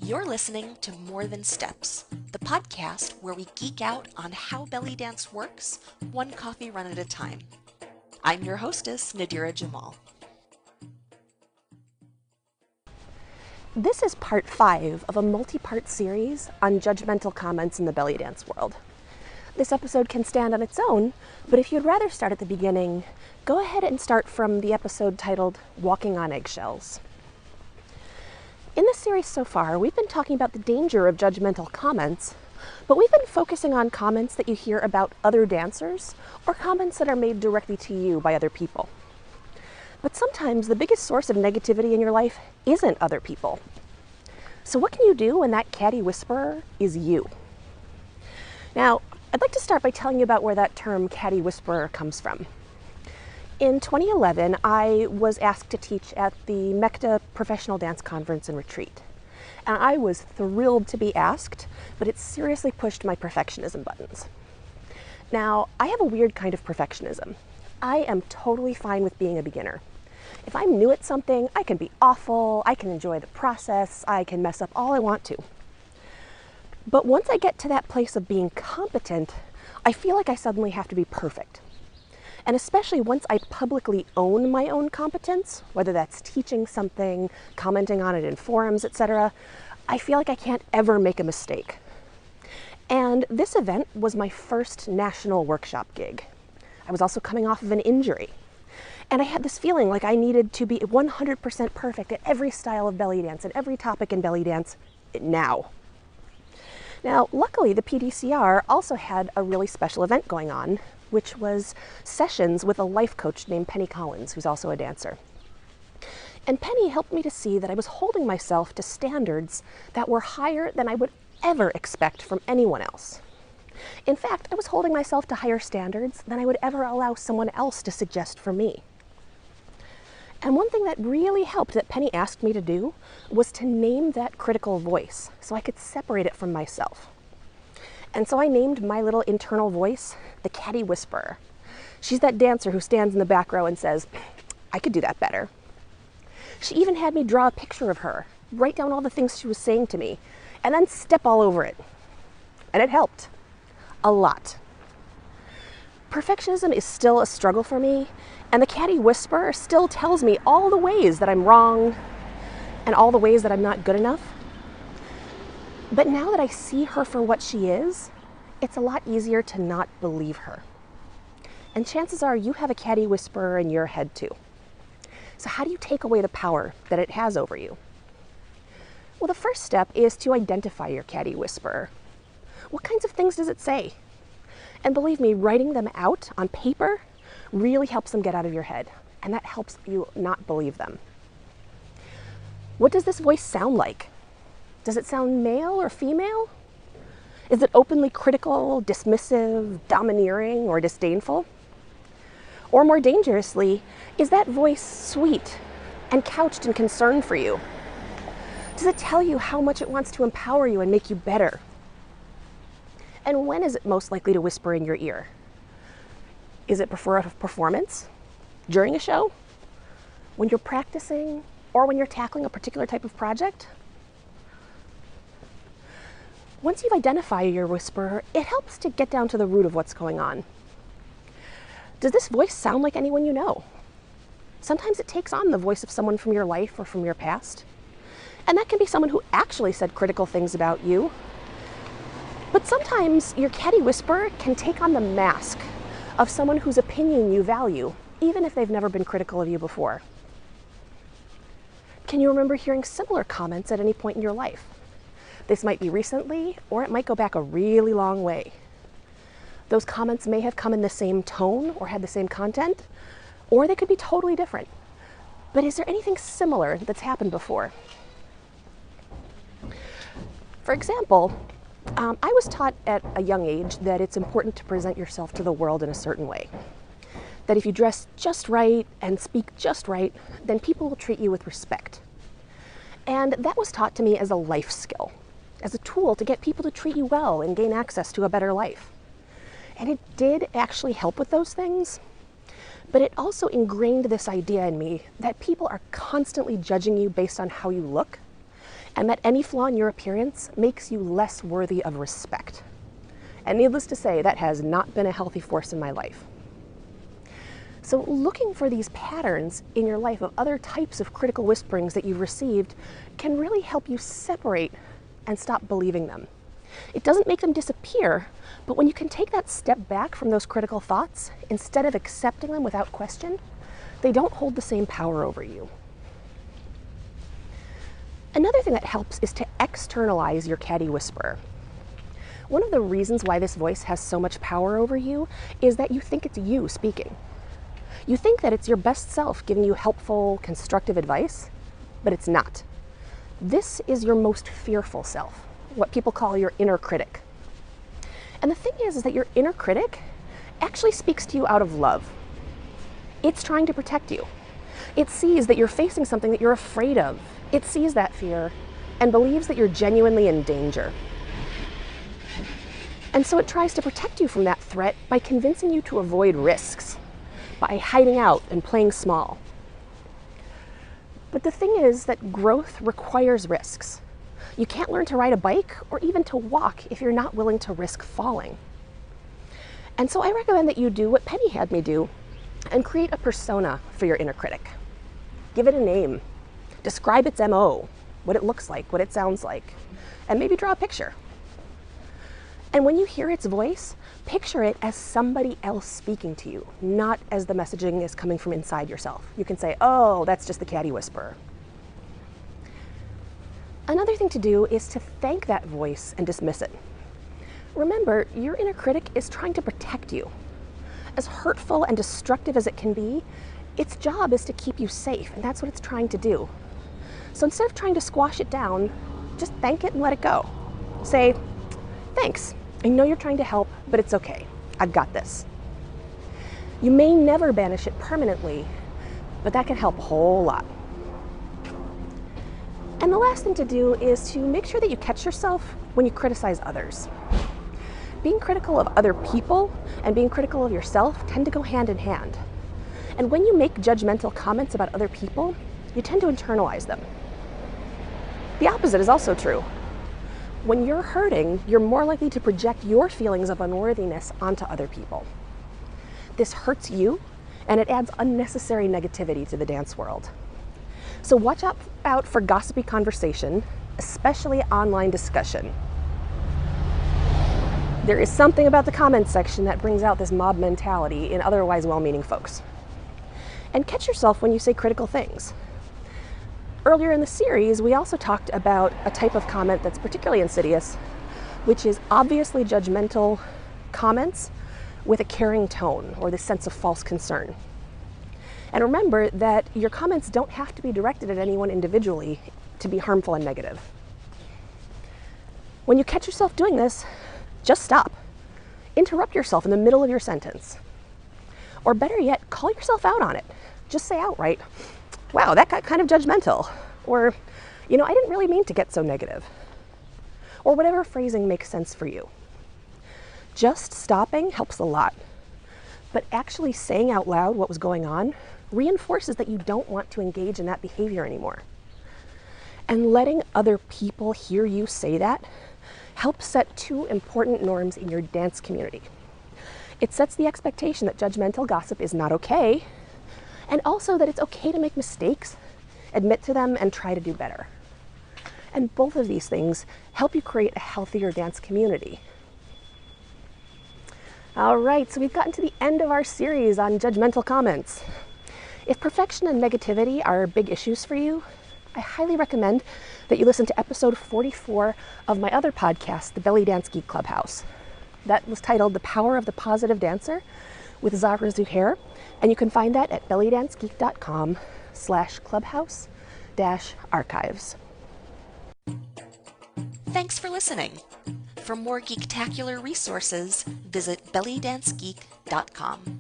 You're listening to More Than Steps, the podcast where we geek out on how belly dance works, one coffee run at a time. I'm your hostess, Nadira Jamal. This is part 5 of a multi-part series on judgmental comments in the belly dance world. This episode can stand on its own, but if you'd rather start at the beginning, go ahead and start from the episode titled Walking on Eggshells. In this series so far, we've been talking about the danger of judgmental comments, but we've been focusing on comments that you hear about other dancers or comments that are made directly to you by other people. But sometimes the biggest source of negativity in your life isn't other people. So what can you do when that catty whisperer is you? Now, I'd like to start by telling you about where that term catty whisperer comes from. In 2011, I was asked to teach at the MECTA Professional Dance Conference and Retreat. And I was thrilled to be asked, but it seriously pushed my perfectionism buttons. Now, I have a weird kind of perfectionism. I am totally fine with being a beginner. If I'm new at something, I can be awful, I can enjoy the process, I can mess up all I want to. But once I get to that place of being competent, I feel like I suddenly have to be perfect. And especially once I publicly own my own competence, whether that's teaching something, commenting on it in forums, etc., I feel like I can't ever make a mistake. And this event was my first national workshop gig. I was also coming off of an injury. And I had this feeling like I needed to be 100% perfect at every style of belly dance and every topic in belly dance now. Now, luckily, the PDCR also had a really special event going on, which was sessions with a life coach named Penny Collins, who's also a dancer. And Penny helped me to see that I was holding myself to standards that were higher than I would ever expect from anyone else. In fact, I was holding myself to higher standards than I would ever allow someone else to suggest for me. And one thing that really helped that Penny asked me to do was to name that critical voice so I could separate it from myself. And so I named my little internal voice the catty whisperer. She's that dancer who stands in the back row and says, I could do that better. She even had me draw a picture of her, write down all the things she was saying to me, and then step all over it. And it helped. A lot. Perfectionism is still a struggle for me, and the catty whisperer still tells me all the ways that I'm wrong and all the ways that I'm not good enough. But now that I see her for what she is, it's a lot easier to not believe her. And chances are you have a catty whisperer in your head too. So how do you take away the power that it has over you? Well, the first step is to identify your catty whisperer. What kinds of things does it say? And believe me, writing them out on paper really helps them get out of your head, and that helps you not believe them. What does this voice sound like? Does it sound male or female? Is it openly critical, dismissive, domineering, or disdainful? Or more dangerously, is that voice sweet and couched in concern for you? Does it tell you how much it wants to empower you and make you better? And when is it most likely to whisper in your ear? Is it before a performance? During a show? When you're practicing? Or when you're tackling a particular type of project? Once you've identified your whisperer, it helps to get down to the root of what's going on. Does this voice sound like anyone you know? Sometimes it takes on the voice of someone from your life or from your past. And that can be someone who actually said critical things about you. But sometimes your catty whisperer can take on the mask of someone whose opinion you value, even if they've never been critical of you before. Can you remember hearing similar comments at any point in your life? This might be recently, or it might go back a really long way. Those comments may have come in the same tone or had the same content, or they could be totally different. But is there anything similar that's happened before? For example, I was taught at a young age that it's important to present yourself to the world in a certain way. That if you dress just right and speak just right, then people will treat you with respect. And that was taught to me as a life skill, as a tool to get people to treat you well and gain access to a better life. And it did actually help with those things, but it also ingrained this idea in me that people are constantly judging you based on how you look, and that any flaw in your appearance makes you less worthy of respect. And needless to say, that has not been a healthy force in my life. So looking for these patterns in your life of other types of critical whisperings that you've received can really help you separate and stop believing them. It doesn't make them disappear, but when you can take that step back from those critical thoughts, instead of accepting them without question, they don't hold the same power over you. Another thing that helps is to externalize your catty whisperer. One of the reasons why this voice has so much power over you is that you think it's you speaking. You think that it's your best self giving you helpful, constructive advice, but it's not. This is your most fearful self, what people call your inner critic. And the thing is that your inner critic actually speaks to you out of love. It's trying to protect you. It sees that you're facing something that you're afraid of. It sees that fear and believes that you're genuinely in danger. And so it tries to protect you from that threat by convincing you to avoid risks, by hiding out and playing small. But the thing is that growth requires risks. You can't learn to ride a bike or even to walk if you're not willing to risk falling. And so I recommend that you do what Penny had me do and create a persona for your inner critic. Give it a name. Describe its MO, what it looks like, what it sounds like, and maybe draw a picture. And when you hear its voice, picture it as somebody else speaking to you, not as the messaging is coming from inside yourself. You can say, oh, that's just the catty whisperer. Another thing to do is to thank that voice and dismiss it. Remember, your inner critic is trying to protect you. As hurtful and destructive as it can be, its job is to keep you safe, and that's what it's trying to do. So instead of trying to squash it down, just thank it and let it go. Say, thanks. I know you're trying to help, but it's okay. I've got this. You may never banish it permanently, but that can help a whole lot. And the last thing to do is to make sure that you catch yourself when you criticize others. Being critical of other people and being critical of yourself tend to go hand in hand. And when you make judgmental comments about other people, you tend to internalize them. The opposite is also true. When you're hurting, you're more likely to project your feelings of unworthiness onto other people. This hurts you, and it adds unnecessary negativity to the dance world. So watch out for gossipy conversation, especially online discussion. There is something about the comments section that brings out this mob mentality in otherwise well-meaning folks. And catch yourself when you say critical things. Earlier in the series, we also talked about a type of comment that's particularly insidious, which is obviously judgmental comments with a caring tone or this sense of false concern. And remember that your comments don't have to be directed at anyone individually to be harmful and negative. When you catch yourself doing this, just stop. Interrupt yourself in the middle of your sentence. Or better yet, call yourself out on it. Just say outright, wow, that got kind of judgmental. Or, I didn't really mean to get so negative. Or whatever phrasing makes sense for you. Just stopping helps a lot. But actually saying out loud what was going on reinforces that you don't want to engage in that behavior anymore. And letting other people hear you say that helps set two important norms in your dance community. It sets the expectation that judgmental gossip is not okay, and also that it's okay to make mistakes, admit to them, and try to do better. And both of these things help you create a healthier dance community. All right, so we've gotten to the end of our series on judgmental comments. If perfection and negativity are big issues for you, I highly recommend that you listen to episode 44 of my other podcast, The Belly Dance Geek Clubhouse. That was titled The Power of the Positive Dancer with Zahra Zuhair, and you can find that at bellydancegeek.com/clubhouse-archives. Thanks for listening. For more geektacular resources, visit bellydancegeek.com.